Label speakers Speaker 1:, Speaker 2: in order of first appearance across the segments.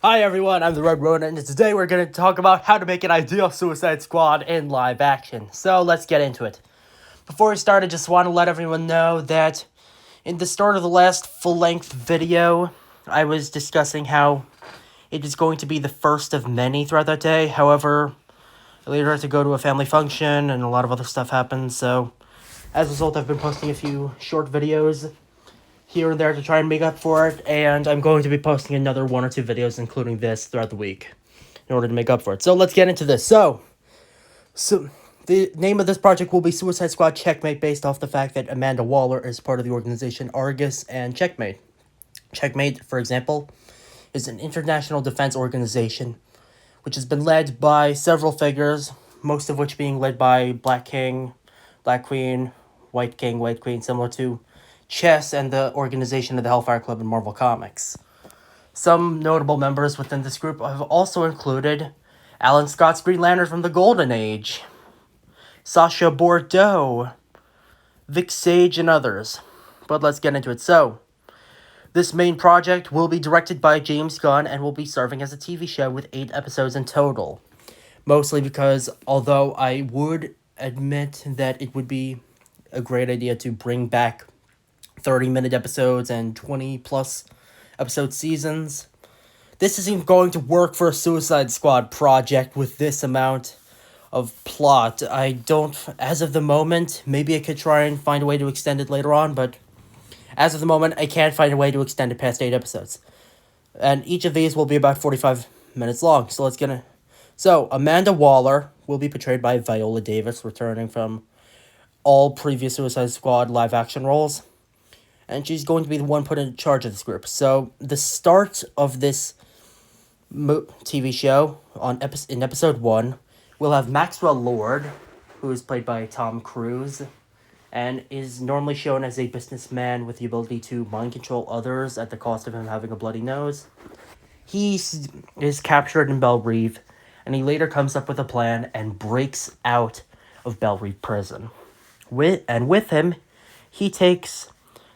Speaker 1: Hi everyone, I'm the Red Ronin, and today we're going to talk about how to make an ideal Suicide Squad in live action. So let's get into it. Before we start, I just want to let everyone know that in the start of the last full-length video, I was discussing how it is going to be the first of many throughout that day. However, I later had to go to a family function and a lot of other stuff happened, so as a result, I've been posting a few short videos here and there to try and make up for it, and I'm going to be posting another one or two videos, including this, throughout the week, in order to make up for it. So let's get into this. So the name of this project will be Suicide Squad Checkmate, based off the fact that Amanda Waller is part of the organization Argus and Checkmate. Checkmate, for example, is an international defense organization which has been led by several figures, most of which being led by Black King, Black Queen, White King, White Queen, similar to Chess and the organization of the Hellfire Club in Marvel Comics. Some notable members within this group have also included Alan Scott's Green Lantern from the Golden Age, Sasha Bordeaux, Vic Sage, and others. But let's get into it. So, this main project will be directed by James Gunn and will be serving as a TV show with 8 episodes in total. Mostly because, although I would admit that it would be a great idea to bring back 30-minute episodes and 20-plus episode seasons, this isn't going to work for a Suicide Squad project with this amount of plot. I don't, as of the moment, maybe I could try and find a way to extend it later on, but as of the moment, I can't find a way to extend it past 8 episodes. And each of these will be about 45 minutes long, so let's get it. So, Amanda Waller will be portrayed by Viola Davis, returning from all previous Suicide Squad live-action roles, and she's going to be the one put in charge of this group. So, the start of this TV show, in episode 1, we'll have Maxwell Lord, who is played by Tom Cruise, and is normally shown as a businessman with the ability to mind control others at the cost of him having a bloody nose. He is captured in Belle Reve, and he later comes up with a plan and breaks out of Belle Reve prison. With him, he takes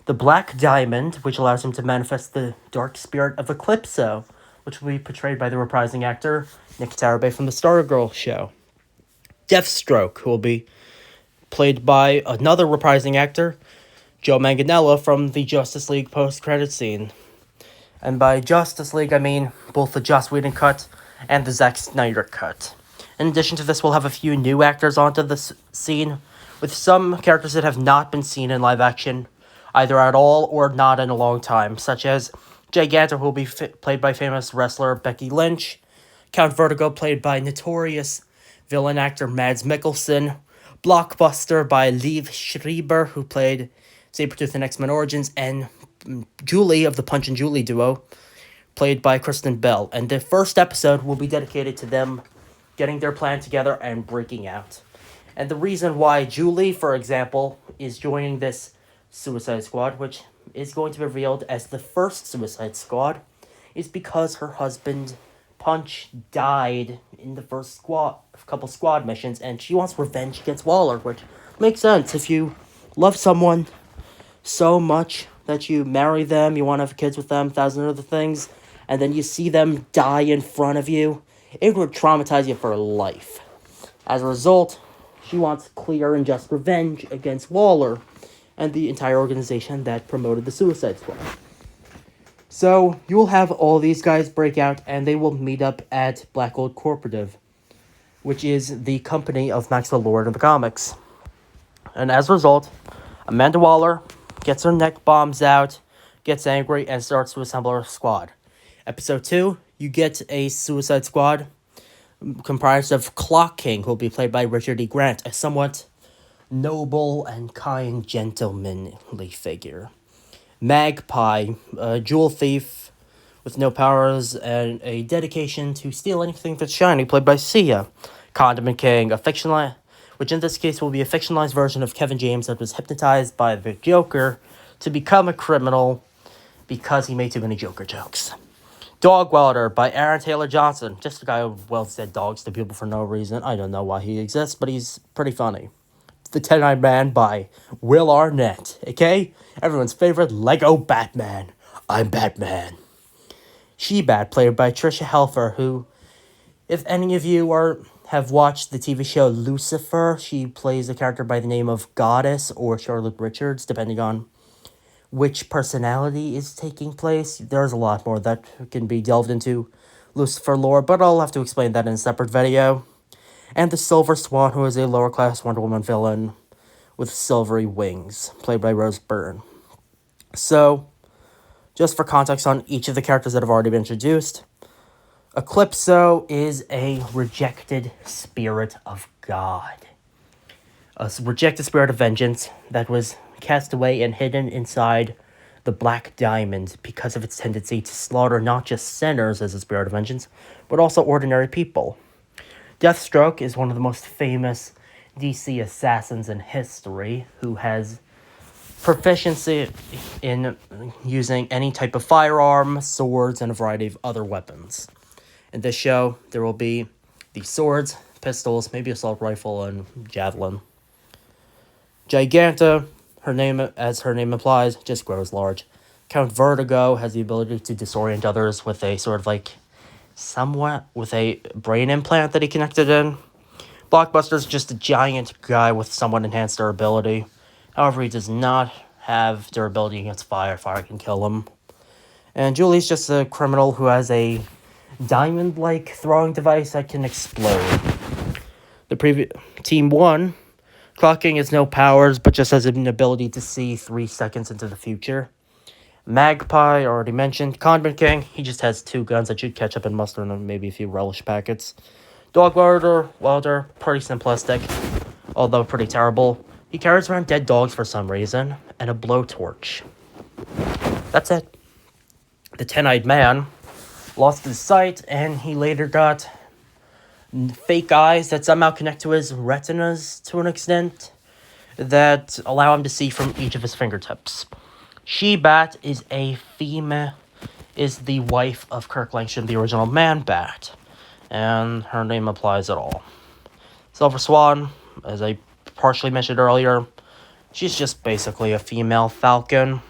Speaker 1: the Black Diamond, which allows him to manifest the dark spirit of Eclipso, which will be portrayed by the reprising actor Nick Tarabay from the Stargirl show. Deathstroke, who will be played by another reprising actor, Joe Manganiello, from the Justice League post-credit scene. And by Justice League, I mean both the Joss Whedon cut and the Zack Snyder cut. In addition to this, we'll have a few new actors onto the scene, with some characters that have not been seen in live action, either at all or not in a long time, such as Gigantor, who will be played by famous wrestler Becky Lynch, Count Vertigo, played by notorious villain actor Mads Mikkelsen, Blockbuster by Liev Schreiber, who played Sabretooth in X-Men Origins, and Julie of the Punch and Julie duo, played by Kristen Bell. And the first episode will be dedicated to them getting their plan together and breaking out. And the reason why Julie, for example, is joining this Suicide Squad, which is going to be revealed as the first Suicide Squad, is because her husband Punch died in the first couple squad missions, and she wants revenge against Waller, which makes sense. If you love someone so much that you marry them, you want to have kids with them, 1,000 other things, and then you see them die in front of you, it would traumatize you for life. As a result, she wants clear and just revenge against Waller and the entire organization that promoted the Suicide Squad. So, you will have all these guys break out, and they will meet up at Black Gold Corporative, which is the company of Maxwell Lord in the comics. And as a result, Amanda Waller gets her neck bombs out, gets angry, and starts to assemble her squad. Episode 2, you get a Suicide Squad comprised of Clock King, who will be played by Richard E. Grant, a somewhat noble and kind, gentlemanly figure. Magpie, a jewel thief with no powers and a dedication to steal anything that's shiny, played by Sia. Condiment King, which in this case will be a fictionalized version of Kevin James that was hypnotized by the Joker to become a criminal because he made too many Joker jokes. Dog Welder by Aaron Taylor Johnson, just a guy who welds dead dogs to people for no reason. I don't know why he exists, but he's pretty funny. The 10-Eyed Man by Will Arnett, okay? Everyone's favorite Lego Batman. I'm Batman. She-Bat, played by Trisha Helfer, who, if any of you have watched the TV show Lucifer, she plays a character by the name of Goddess or Charlotte Richards, depending on which personality is taking place. There's a lot more that can be delved into Lucifer lore, but I'll have to explain that in a separate video. And the Silver Swan, who is a lower-class Wonder Woman villain with silvery wings, played by Rose Byrne. So, just for context on each of the characters that have already been introduced, Eclipso is a rejected spirit of God. A rejected spirit of vengeance that was cast away and hidden inside the Black Diamond because of its tendency to slaughter not just sinners as a spirit of vengeance, but also ordinary people. Deathstroke is one of the most famous DC assassins in history, who has proficiency in using any type of firearm, swords, and a variety of other weapons. In this show, there will be the swords, pistols, maybe assault rifle, and javelin. Giganta, as her name implies, just grows large. Count Vertigo has the ability to disorient others with a sort of like with a brain implant that he connected in. Blockbuster's just a giant guy with somewhat enhanced durability. However, he does not have durability against fire. Fire can kill him. And Julie's just a criminal who has a diamond-like throwing device that can explode. Team 1, Clock King has no powers, but just has an ability to see 3 seconds into the future. Magpie, already mentioned. Condiment King, he just has 2 guns that shoot ketchup and mustard and maybe a few relish packets. Dog Welder, pretty simplistic, although pretty terrible. He carries around dead dogs for some reason, and a blowtorch. That's it. The Ten-Eyed Man lost his sight, and he later got fake eyes that somehow connect to his retinas to an extent that allow him to see from each of his fingertips. She-Bat is is the wife of Kirk Langstrom, the original Man-Bat, and her name applies at all. Silver Swan, as I partially mentioned earlier, she's just basically a female Falcon.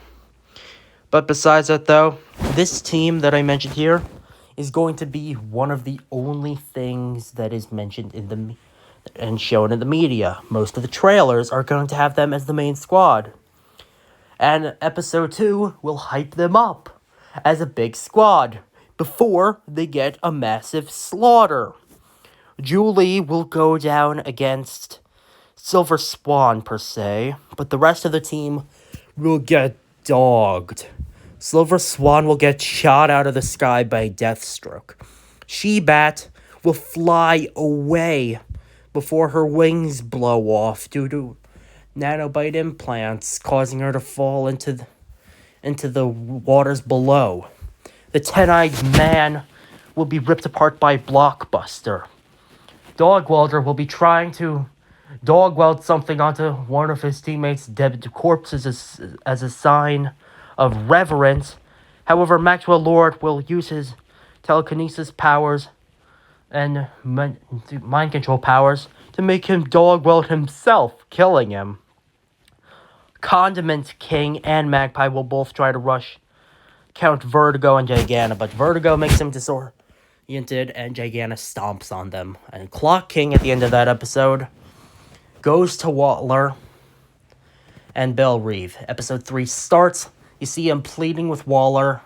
Speaker 1: But besides that, though, this team that I mentioned here is going to be one of the only things that is mentioned and shown in the media. Most of the trailers are going to have them as the main squad. And episode 2 will hype them up as a big squad before they get a massive slaughter. Julie will go down against Silver Swan, per se, but the rest of the team will get dogged. Silver Swan will get shot out of the sky by Deathstroke. She-Bat will fly away before her wings blow off due to nanobite implants, causing her to fall into the waters below. The Ten-Eyed Man will be ripped apart by Blockbuster. Dog Welder will be trying to dog weld something onto one of his teammates' dead corpses as a sign of reverence. However, Maxwell Lord will use his telekinesis powers and mind control powers to make him dog weld himself, killing him. Condiment King and Magpie will both try to rush Count Vertigo and Giganta, but Vertigo makes him disoriented and Giganta stomps on them. And Clock King, at the end of that episode, goes to Waller and Belle Reeve. Episode 3 starts. You see him pleading with Waller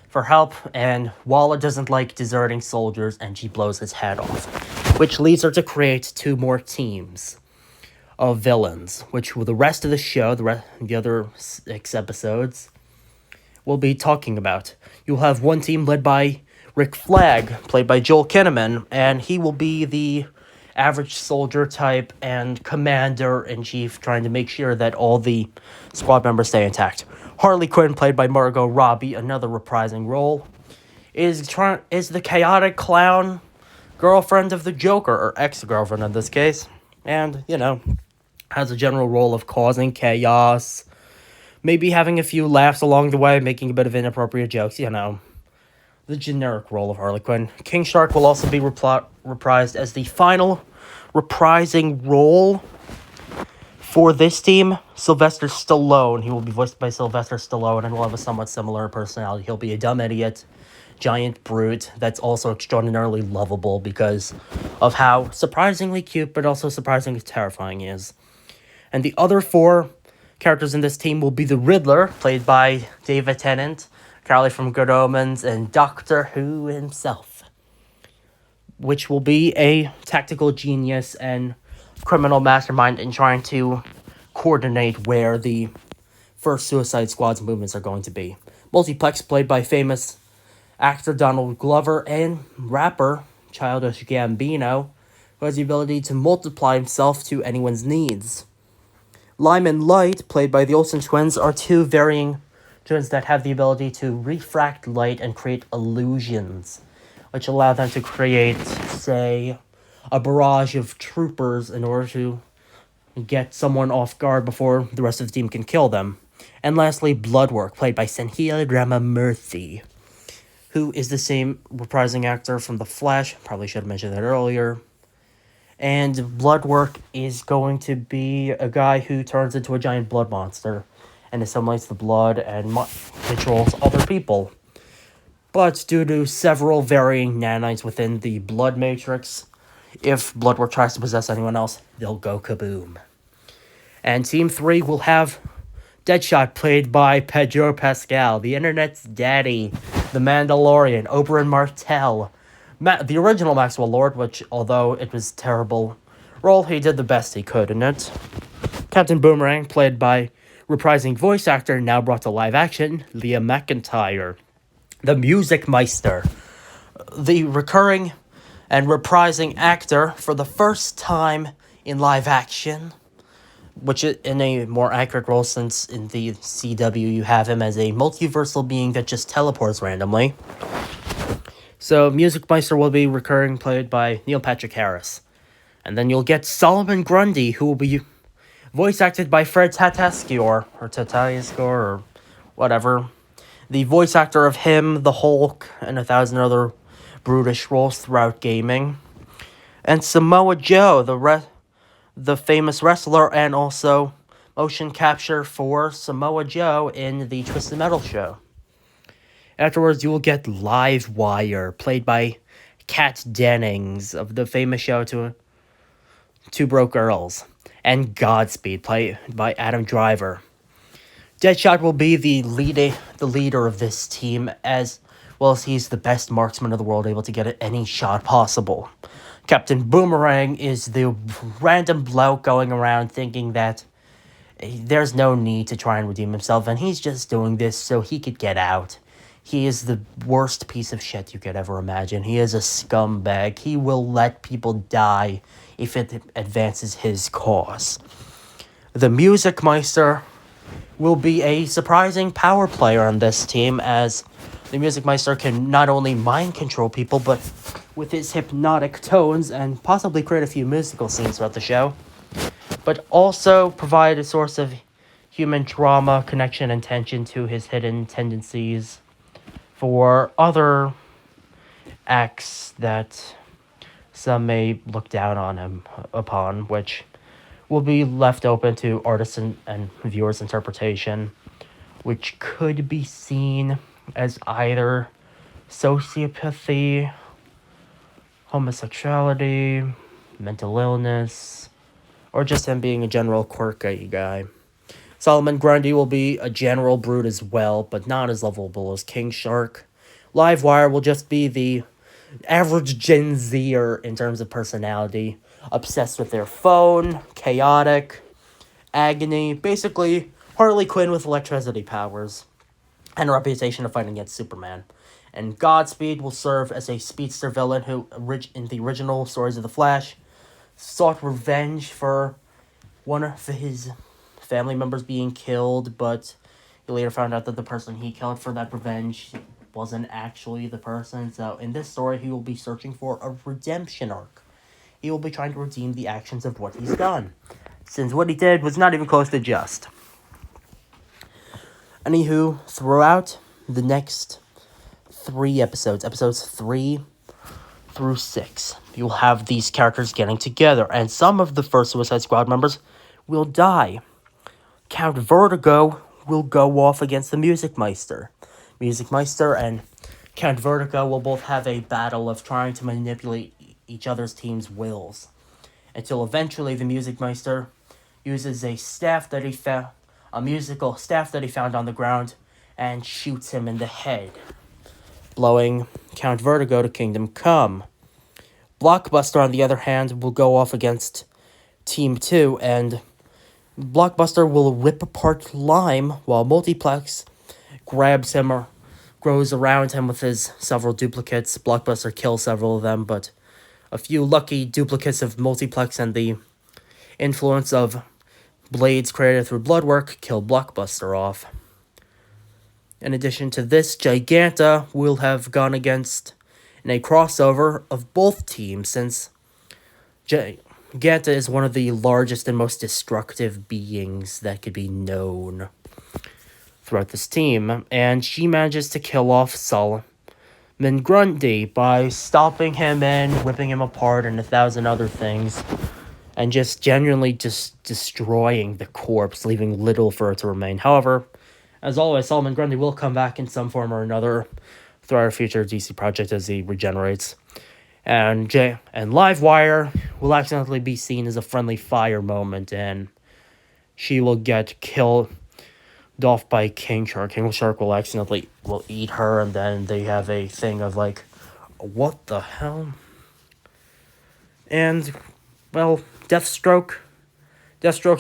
Speaker 1: for help, and Waller doesn't like deserting soldiers, and she blows his head off, which leads her to create 2 more teams of villains, which the rest of the show, the other 6 episodes, will be talking about. You'll have one team led by Rick Flag, played by Joel Kinnaman, and he will be the average soldier type and commander-in-chief, trying to make sure that all the squad members stay intact. Harley Quinn, played by Margot Robbie, another reprising role, is the chaotic clown girlfriend of the Joker, or ex-girlfriend in this case, and, has a general role of causing chaos, maybe having a few laughs along the way, making a bit of inappropriate jokes, the generic role of Harley Quinn. King Shark will also be reprised as the final reprising role for this team. Sylvester Stallone, he will be voiced by Sylvester Stallone and will have a somewhat similar personality. He'll be a dumb idiot giant brute that's also extraordinarily lovable because of how surprisingly cute but also surprisingly terrifying he is. And the other four characters in this team will be the Riddler, played by David Tennant, Carly from Good Omens, and Doctor Who himself, which will be a tactical genius and criminal mastermind in trying to coordinate where the first Suicide Squad's movements are going to be. Multiplex, played by famous actor Donald Glover, and rapper Childish Gambino, who has the ability to multiply himself to anyone's needs. Lime and Light, played by the Olsen twins, are two varying twins that have the ability to refract light and create illusions, which allow them to create, say, a barrage of troopers in order to get someone off guard before the rest of the team can kill them. And lastly, Bloodwork, played by Senhil Ramamurthy, who is the same reprising actor from The Flash. Probably should have mentioned that earlier. And Bloodwork is going to be a guy who turns into a giant blood monster and assimilates the blood and controls other people. But due to several varying nanites within the blood matrix, if Bloodwork tries to possess anyone else, they'll go kaboom. And Team 3 will have Deadshot, played by Pedro Pascal, the internet's daddy, the Mandalorian, Oberyn Martell, the original Maxwell Lord, which, although it was a terrible role, he did the best he could in it. Captain Boomerang, played by reprising voice actor, now brought to live action, Leah McIntyre. The Music Meister, the recurring and reprising actor for the first time in live action, which is in a more accurate role since in the CW you have him as a multiversal being that just teleports randomly. So Music Meister will be recurring, played by Neil Patrick Harris. And then you'll get Solomon Grundy, who will be voice acted by Fred Tatasciore, or whatever. The voice actor of him, the Hulk, and 1,000 other brutish roles throughout gaming. And Samoa Joe, the famous wrestler and also motion capture for Samoa Joe in the Twisted Metal show. Afterwards, you will get Livewire, played by Kat Dennings of the famous show Two Broke Girls, and Godspeed, played by Adam Driver. Deadshot will be the leader of this team, as well as he's the best marksman of the world, able to get at any shot possible. Captain Boomerang is the random bloke going around thinking that there's no need to try and redeem himself, and he's just doing this so he could get out. He is the worst piece of shit you could ever imagine. He is a scumbag. He will let people die if it advances his cause. The Music Meister will be a surprising power player on this team, as the Music Meister can not only mind control people, but with his hypnotic tones and possibly create a few musical scenes throughout the show, but also provide a source of human drama, connection, and tension to his hidden tendencies for other acts that some may look down on him upon, which will be left open to artists and viewers' interpretation, which could be seen as either sociopathy, homosexuality, mental illness, or just him being a general quirky guy. Solomon Grundy will be a general brute as well, but not as lovable as King Shark. Livewire will just be the average Gen Zer in terms of personality, obsessed with their phone, chaotic, agony, basically Harley Quinn with electricity powers, and a reputation of fighting against Superman. And Godspeed will serve as a speedster villain who, in the original stories of The Flash, sought revenge for one of his family members being killed, but he later found out that the person he killed for that revenge wasn't actually the person. So in this story, he will be searching for a redemption arc. He will be trying to redeem the actions of what he's done, since what he did was not even close to just. Anywho, throughout the next 3 episodes 3 through 6, you'll have these characters getting together, and some of the first Suicide Squad members will die. Count Vertigo will go off against the Music Meister. Music Meister and Count Vertigo will both have a battle of trying to manipulate each other's team's wills, until eventually the Music Meister uses a musical staff that he found on the ground, and shoots him in the head, blowing Count Vertigo to Kingdom Come. Blockbuster, on the other hand, will go off against Team 2, and Blockbuster will rip apart Lime, while Multiplex grabs him or grows around him with his several duplicates. Blockbuster kills several of them, but a few lucky duplicates of Multiplex and the influence of blades created through Bloodwork kill Blockbuster off. In addition to this, Giganta will have gone against in a crossover of both teams, since Giganta is one of the largest and most destructive beings that could be known throughout this team, and she manages to kill off Solomon Grundy by stopping him and ripping him apart and 1,000 other things, and just genuinely just destroying the corpse, leaving little for it to remain. However, as always, Solomon Grundy will come back in some form or another throughout our future DC project as he regenerates. And Livewire will accidentally be seen as a friendly fire moment, and she will get killed off by King Shark. King Shark will eat her, and then they have a thing of like, what the hell? And, well, Deathstroke's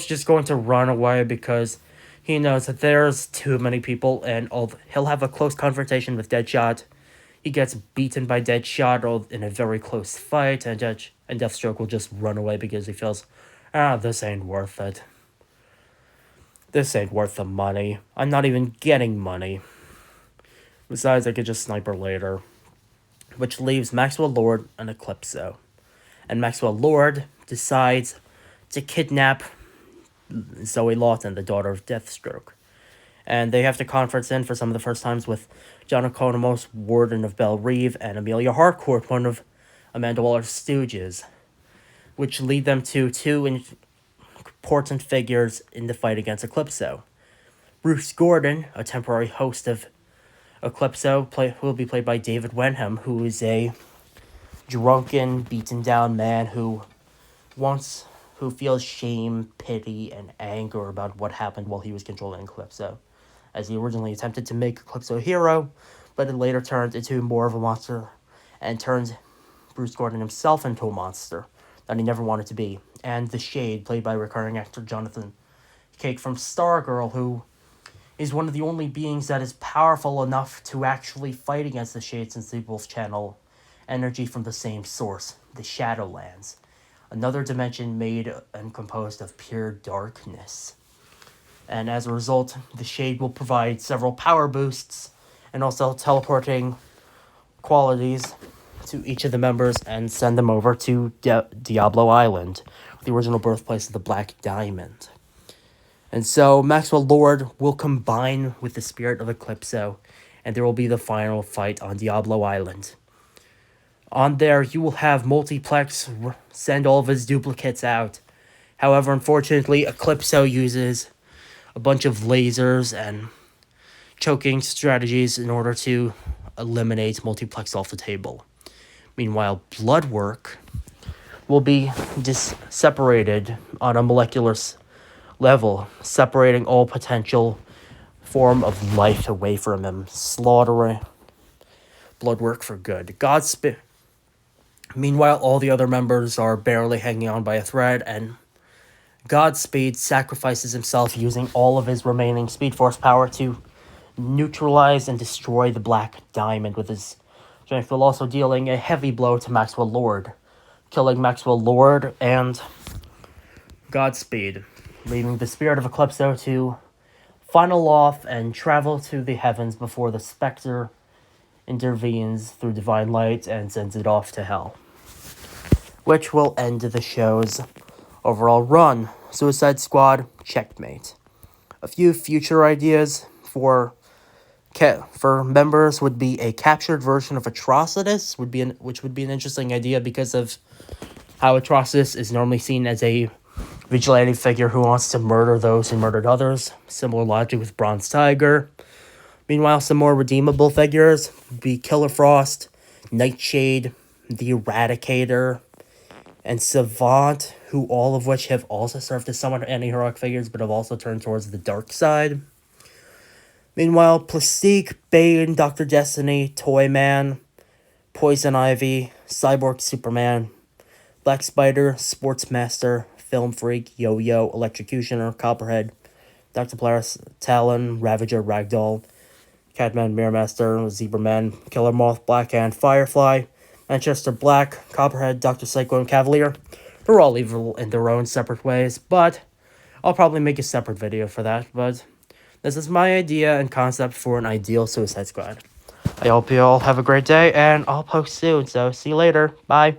Speaker 1: just going to run away because he knows that there's too many people, and he'll have a close confrontation with Deadshot. He gets beaten by Deadshot in a very close fight, and Deathstroke will just run away because he feels, this ain't worth it. This ain't worth the money. I'm not even getting money. Besides, I could just snipe her later. Which leaves Maxwell Lord and Eclipso. And Maxwell Lord decides to kidnap Zoe Lawton, the daughter of Deathstroke. And they have to conference in for some of the first times with John Economos, Warden of Belle Reve, and Amelia Harcourt, one of Amanda Waller's stooges, which lead them to two important figures in the fight against Eclipso. Bruce Gordon, a temporary host of Eclipso, will be played by David Wenham, who is a drunken, beaten-down man who feels shame, pity, and anger about what happened while he was controlling Eclipso, as he originally attempted to make Eclipso a hero, but it later turned into more of a monster, and turned Bruce Gordon himself into a monster that he never wanted to be. And the Shade, played by recurring actor Jonathan Cake from Stargirl, who is one of the only beings that is powerful enough to actually fight against the Shade, since they both channel energy from the same source, the Shadowlands, another dimension made and composed of pure darkness. And as a result, the Shade will provide several power boosts and also teleporting qualities to each of the members and send them over to Diablo Island, the original birthplace of the Black Diamond. And so Maxwell Lord will combine with the spirit of Eclipso, and there will be the final fight on Diablo Island. On there, you will have Multiplex send all of his duplicates out. However, unfortunately, Eclipso uses a bunch of lasers and choking strategies in order to eliminate Multiplex off the table. Meanwhile, Bloodwork will be just separated on a molecular level, separating all potential form of life away from him, slaughtering Bloodwork for good. Meanwhile, all the other members are barely hanging on by a thread, and Godspeed sacrifices himself using all of his remaining Speed Force power to neutralize and destroy the Black Diamond with his strength, while also dealing a heavy blow to Maxwell Lord, killing Maxwell Lord and Godspeed, leaving the spirit of Eclipso to funnel off and travel to the heavens before the Spectre intervenes through divine light and sends it off to hell, which will end the show's overall run. Suicide Squad, checkmate. A few future ideas for members would be a captured version of Atrocitus, which would be an interesting idea because of how Atrocitus is normally seen as a vigilante figure who wants to murder those who murdered others. Similar logic with Bronze Tiger. Meanwhile, some more redeemable figures would be Killer Frost, Nightshade, the Eradicator, and Savant, who all of which have also served as somewhat anti-heroic figures, but have also turned towards the dark side. Meanwhile, Plastique, Bane, Dr. Destiny, Toyman, Poison Ivy, Cyborg Superman, Black Spider, Sportsmaster, Film Freak, Yo-Yo, Electrocutioner, Copperhead, Dr. Polaris, Talon, Ravager, Ragdoll, Catman, Mirrormaster, Zebraman, Killer Moth, Blackhand, Firefly, Manchester Black, Copperhead, Dr. Cyclone, Cavalier. They're all evil in their own separate ways, but I'll probably make a separate video for that. But this is my idea and concept for an ideal Suicide Squad. I hope you all have a great day, and I'll post soon, so see you later. Bye.